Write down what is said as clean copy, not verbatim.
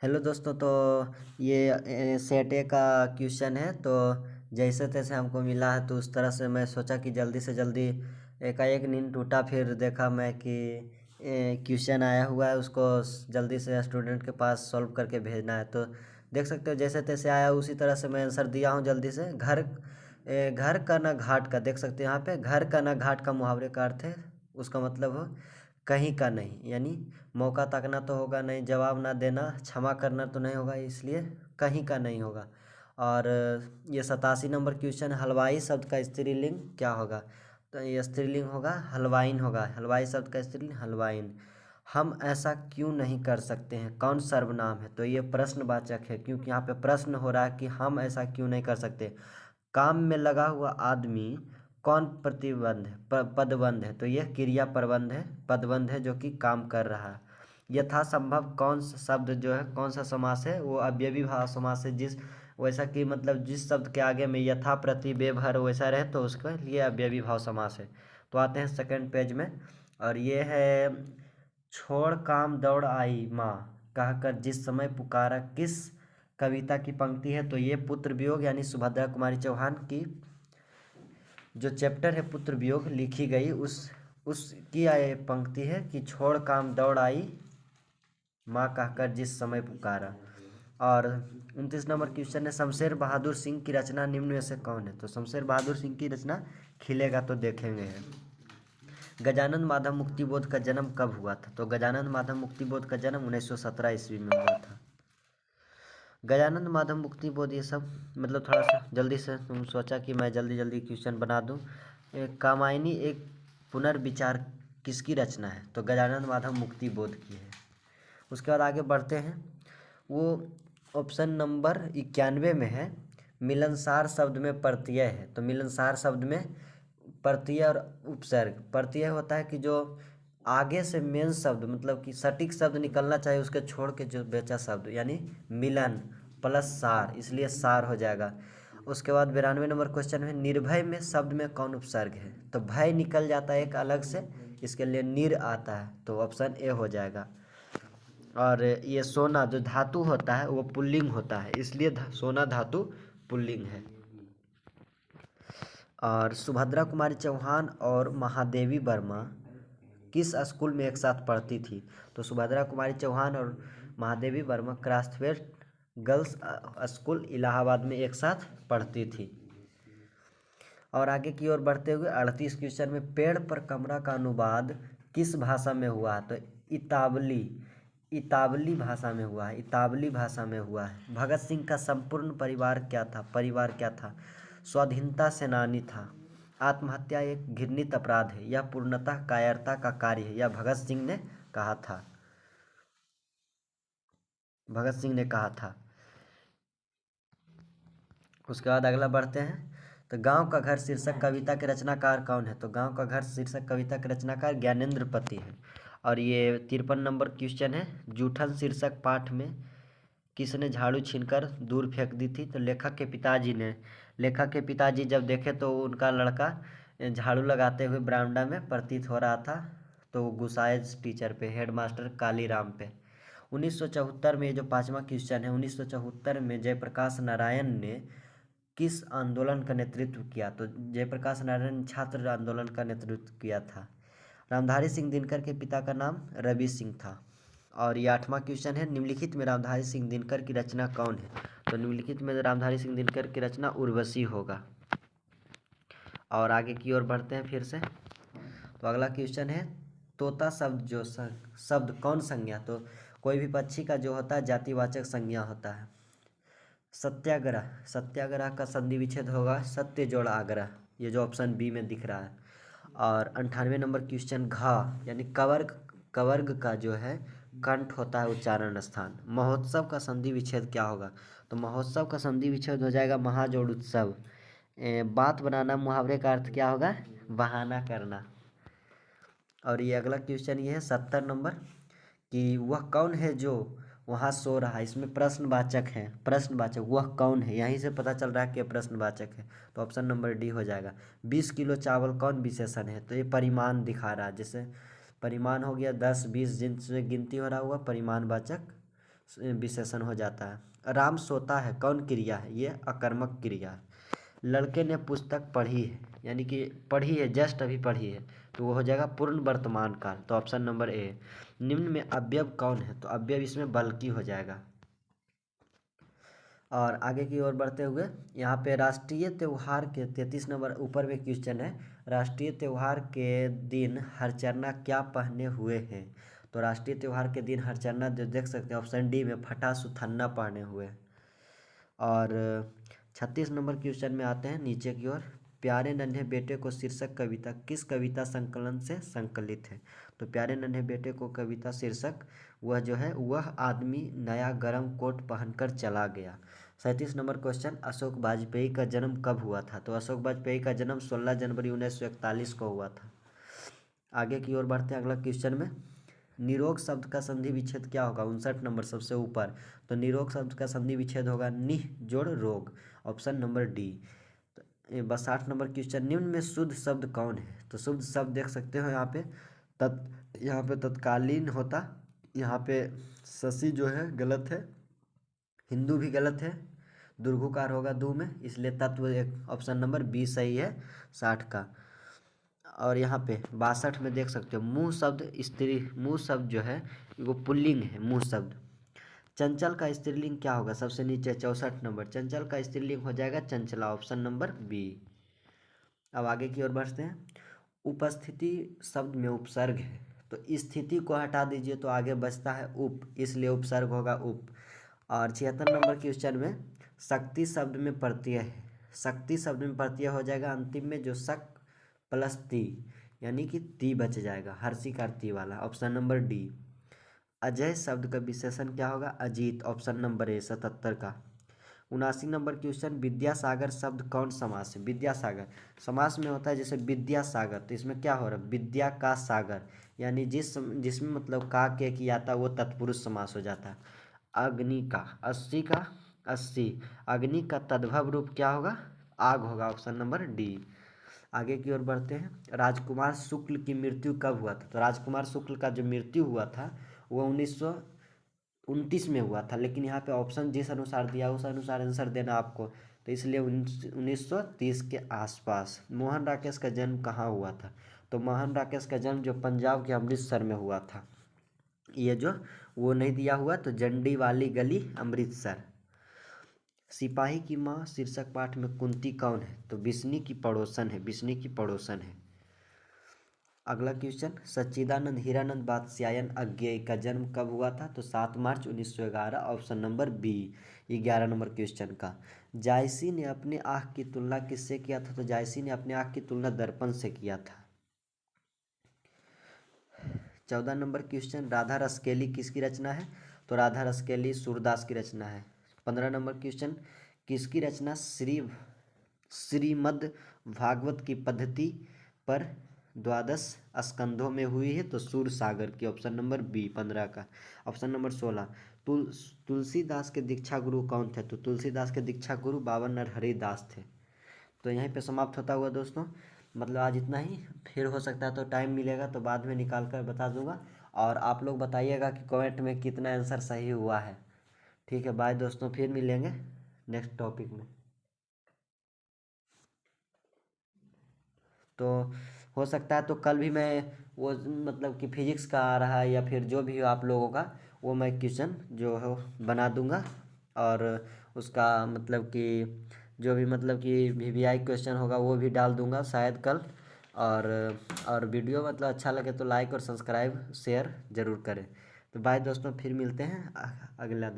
Hello दोस्तों। तो ये सेट ए का क्वेश्चन है। तो जैसे तैसे हमको मिला है, तो उस तरह से मैं सोचा कि जल्दी से जल्दी एकाएक नींद टूटा, फिर देखा मैं कि क्वेश्चन आया हुआ है, उसको जल्दी से स्टूडेंट के पास सॉल्व करके भेजना है। तो देख सकते हो जैसे तैसे आया, उसी तरह से मैं आंसर दिया हूँ जल्दी से। घर का ना घाट का, देख सकते हो यहाँ पे, घर का ना घाट का मुहावरे का अर्थ है, उसका मतलब हो कहीं का नहीं, यानी मौका ताकना तो होगा नहीं, जवाब ना देना, क्षमा करना तो नहीं होगा, इसलिए कहीं का नहीं होगा। और ये 87 नंबर क्वेश्चन, हलवाई शब्द का स्त्रीलिंग क्या होगा? तो ये स्त्रीलिंग होगा हलवाइन होगा। हलवाई शब्द का स्त्रीलिंग हलवाइन। हम ऐसा क्यों नहीं कर सकते हैं, कौन सर्वनाम है? तो ये प्रश्नवाचक है, क्योंकि यहाँ पे प्रश्न हो रहा है कि हम ऐसा क्यों नहीं कर सकते। काम में लगा हुआ आदमी कौन प्रतिबंध है, पदबंध है? तो यह क्रिया प्रबंध है, पदबंध है, जो कि काम कर रहा है। यथासंभव कौन सा शब्द जो है, कौन सा समास है? वो अव्ययी भाव समास है। वैसा कि मतलब जिस शब्द के आगे में यथा प्रति व्यवहार वैसा रहे, तो उसके लिए अव्ययी भाव समास है। तो आते हैं सेकंड पेज में, और ये है, छोड़ काम दौड़ आई माँ, कहकर जिस समय पुकारा, किस कविता की पंक्ति है? तो ये पुत्र वियोग यानी सुभद्रा कुमारी चौहान की जो चैप्टर है पुत्र वियोग लिखी गई, उसकी ये पंक्ति है कि छोड़ काम दौड़ आई माँ, कहकर जिस समय पुकारा। और 29 नंबर क्वेश्चन है, शमशेर बहादुर सिंह की रचना निम्न में से कौन है? तो शमशेर बहादुर सिंह की रचना खिलेगा तो देखेंगे है। गजानन माधव मुक्तिबोध का जन्म कब हुआ था? तो गजानन माधव मुक्तिबोध का जन्म 1917 ईस्वी में हुआ था। गजानंद माधव मुक्तिबोध, ये सब मतलब थोड़ा सा जल्दी से तुम सोचा कि मैं जल्दी जल्दी क्वेश्चन बना दूं। कामायनी एक पुनर्विचार किसकी रचना है? तो गजानंद माधव मुक्तिबोध की है। उसके बाद आगे बढ़ते हैं, वो ऑप्शन नंबर 91 में है, मिलनसार शब्द में प्रत्यय है। तो मिलनसार शब्द में प्रत्यय और उपसर्ग। प्रत्यय होता है कि जो आगे से मेन शब्द, मतलब कि सटीक शब्द निकलना चाहिए, उसके छोड़ के जो बेचा शब्द, यानी मिलन प्लस सार, इसलिए सार हो जाएगा। उसके बाद 92 नंबर क्वेश्चन है, निर्भय में शब्द में कौन उपसर्ग है? तो भय निकल जाता है एक अलग से, इसके लिए निर आता है, तो ऑप्शन ए हो जाएगा। और ये सोना जो धातु होता है वो पुल्लिंग होता है, इसलिए सोना धातु पुल्लिंग है। और सुभद्रा कुमारी चौहान और महादेवी वर्मा किस स्कूल में एक साथ पढ़ती थी? तो सुभद्रा कुमारी चौहान और Mahadevi Verma Crosthwaite girls school Allahabad में एक साथ पढ़ती थी। और आगे की ओर बढ़ते हुए 38 क्वेश्चन में, पेड़ पर कमरा का अनुवाद किस भाषा में हुआ है? तो इतावली, इतावली भाषा में हुआ है, इतावली भाषा में हुआ है। भगत सिंह का संपूर्ण परिवार क्या था? परिवार क्या था? स्वाधीनता सेनानी था। आत्महत्या एक घृणित अपराध है, यह पूर्णतः कायरता का कार्य है, यह भगत सिंह ने कहा था। भगत सिंह ने कहा था। उसके बाद अगला बढ़ते हैं, तो गांव का घर शीर्षक कविता के रचनाकार कौन है? तो गांव का घर शीर्षक कविता के रचनाकार ज्ञानेंद्र पति है। और ये 53 नंबर क्वेश्चन है, जूठन शीर्षक पाठ में किसने झाड़ू छीनकर दूर फेंक दी थी? तो लेखक के पिताजी ने। लेखक के पिताजी जब देखे तो उनका लड़का झाड़ू लगाते हुए बरामदा में प्रतीत हो रहा था, तो वो गुस्साए टीचर पे, हेडमास्टर कालीराम पे। 1974 में, ये जो पांचवा क्वेश्चन है, 1974 में जयप्रकाश नारायण ने किस आंदोलन का नेतृत्व किया? तो जयप्रकाश नारायण छात्र आंदोलन का नेतृत्व किया था। रामधारी सिंह दिनकर के पिता का नाम रवि सिंह था। और ये 8वां क्वेश्चन है, निम्नलिखित में रामधारी सिंह दिनकर की रचना कौन है? तो निम्नलिखित में रामधारी सिंह दिनकर की रचना उर्वशी होगा। और आगे की ओर बढ़ते हैं फिर से, तो अगला क्वेश्चन है, तोता शब्द जो शब्द कौन संज्ञा? तो कोई भी पक्षी का जो होता है जातिवाचक संज्ञा होता है। सत्याग्रह, सत्याग्रह का संधि विच्छेद होगा सत्य जोड़ आग्रह, ये जो ऑप्शन बी में दिख रहा है। और 98 नंबर क्वेश्चन, घा यानी कवर्ग, कवर्ग का जो है कंठ होता है उच्चारण स्थान। महोत्सव का संधि विच्छेद क्या होगा? तो महोत्सव का संधि विच्छेद हो जाएगा महाजोड़ उत्सव। बात बनाना मुहावरे का अर्थ क्या होगा? बहाना करना। और ये अगला क्वेश्चन ये है 70 नंबर, कि वह कौन है जो वहाँ सो रहा है? इसमें प्रश्नवाचक है, प्रश्नवाचक, वह कौन है, यहीं से पता चल रहा है कि प्रश्नवाचक है, तो ऑप्शन नंबर डी हो जाएगा। 20 किलो चावल कौन विशेषण है? तो ये परिमाण दिखा रहा है, जैसे परिमाण हो गया 10 20, जिनसे गिनती हो रहा हुआ परिमाणवाचक विशेषण हो जाता है। राम सोता है कौन क्रिया है, ये अकर्मक क्रिया है। लड़के ने पुस्तक पढ़ी है, यानी कि पढ़ी है, जस्ट अभी पढ़ी है, तो वो हो जाएगा पूर्ण वर्तमान काल, तो ऑप्शन नंबर ए। निम्न में अव्यय कौन है, तो अव्यय इसमें बल्कि हो जाएगा। और आगे की ओर बढ़ते हुए यहाँ पे राष्ट्रीय त्यौहार के 33 नंबर ऊपर में क्वेश्चन है, राष्ट्रीय त्यौहार के दिन हरचरना क्या पहने हुए हैं, तो राष्ट्रीय त्यौहार के दिन हरचरना जो देख सकते हैं ऑप्शन डी में फटा सुथन्ना पहने हुए हैं। और 36 नंबर क्वेश्चन में आते हैं नीचे की ओर, प्यारे नन्हे बेटे को शीर्षक कविता किस कविता संकलन से संकलित है, तो प्यारे नन्हे बेटे को कविता शीर्षक वह जो है वह आदमी नया गरम कोट पहनकर चला गया। 37 नंबर क्वेश्चन, अशोक वाजपेयी का जन्म कब हुआ था, तो अशोक वाजपेयी का जन्म 16 जनवरी 1941 को हुआ था। आगे की ओर बढ़ते हैं अगला क्वेश्चन में, निरोग शब्द का संधि विच्छेद क्या होगा, 59 नंबर सबसे ऊपर, तो निरोग शब्द का संधि विच्छेद होगा निह जोड़ रोग, ऑप्शन नंबर डी। तो बस 60 नंबर क्वेश्चन, निम्न में शुद्ध शब्द कौन है, तो शुद्ध शब्द देख सकते हो यहाँ पे यहाँ पे तत्कालीन होता, यहाँ पे शशि जो है गलत है, हिंदू भी गलत है, दुर्घुकार होगा दू में, इसलिए तत्व एक ऑप्शन नंबर बी सही है 60 का। और यहाँ पे 62 में देख सकते हो मुँह शब्द स्त्री, मुँह शब्द जो है वो पुल्लिंग है मुँह शब्द। चंचल का स्त्रीलिंग क्या होगा, सबसे नीचे 64 नंबर, चंचल का स्त्रीलिंग हो जाएगा चंचला, ऑप्शन नंबर बी। अब आगे की ओर बढ़ते हैं, उपस्थिति शब्द में उपसर्ग है, तो स्थिति को हटा दीजिए तो आगे बचता है उप, इसलिए उपसर्ग होगा उप। और 76 नंबर क्वेश्चन में शक्ति शब्द में प्रत्यय है, शक्ति शब्द में प्रत्यय हो जाएगा अंतिम में जो शक प्लस ती, यानी कि ती बच जाएगा, हर्षिकार ती वाला, ऑप्शन नंबर डी। अजय शब्द का विशेषण क्या होगा, अजीत, ऑप्शन नंबर ए 77 का। 79 नंबर क्वेश्चन, विद्यासागर शब्द कौन समास है, विद्यासागर समास में होता है जैसे विद्यासागर, तो इसमें क्या हो रहा है विद्या का सागर, यानी जिसमें मतलब का के की आता वो तत्पुरुष समास हो जाता है। अग्नि का 80 का 80, अग्नि का तद्भव रूप क्या होगा, आग होगा, ऑप्शन नंबर डी। आगे की ओर बढ़ते हैं, राजकुमार शुक्ल की मृत्यु कब हुआ था, तो राजकुमार शुक्ल का जो मृत्यु हुआ था वो 1929 में हुआ था, लेकिन यहाँ पे ऑप्शन जिस अनुसार दिया उस अनुसार आंसर देना आपको, तो इसलिए 1930 के आसपास। मोहन राकेश का जन्म कहाँ हुआ था, तो मोहन राकेश का जन्म जो पंजाब के अमृतसर में हुआ था, ये जो वो नहीं दिया हुआ तो जंडी वाली गली अमृतसर। सिपाही की माँ शीर्षक पाठ में कुंती कौन है, तो बिस्नी की पड़ोसन है, बिस्नी की पड़ोसन है। अगला क्वेश्चन, सच्चिदानंद हीरानंद बात्स्यायन अज्ञेय का जन्म कब हुआ था, तो 7 March 1911, option number B. 11 number question का, जायसी ने अपने आँख की तुलना किससे किया था, तो जायसी ने अपने आँख की तुलना दर्पण से किया था। 14 नंबर क्वेश्चन, राधा रसकेली किसकी रचना है, तो राधा रसकेली सूरदास की रचना है। 15 नंबर क्वेश्चन, किसकी रचना श्रीमद् भागवत की पद्धति पर 12 स्कंधों में हुई है, तो सूरसागर की, ऑप्शन नंबर बी 15 का। ऑप्शन नंबर 16, तुलसीदास के दीक्षा गुरु कौन थे, तो तुलसीदास के दीक्षा गुरु बाबा नरहरि दास थे। तो यहीं पे समाप्त होता हुआ दोस्तों, मतलब आज इतना ही, फिर हो सकता है तो टाइम मिलेगा तो बाद में निकाल कर बता दूंगा, और आप लोग बताइएगा कि कमेंट में कितना आंसर सही हुआ है। ठीक है, बाय दोस्तों, फिर मिलेंगे नेक्स्ट टॉपिक में। तो हो सकता है तो कल भी मैं वो मतलब कि फिजिक्स का आ रहा है या फिर जो भी हो आप लोगों का, वो मैं क्वेश्चन जो है बना दूंगा, और उसका मतलब कि जो भी मतलब कि वीवीआई क्वेश्चन होगा वो भी डाल दूंगा शायद कल। और वीडियो मतलब अच्छा लगे तो लाइक और सब्सक्राइब शेयर ज़रूर करें। तो बाय दोस्तों, फिर मिलते हैं अगला दिन।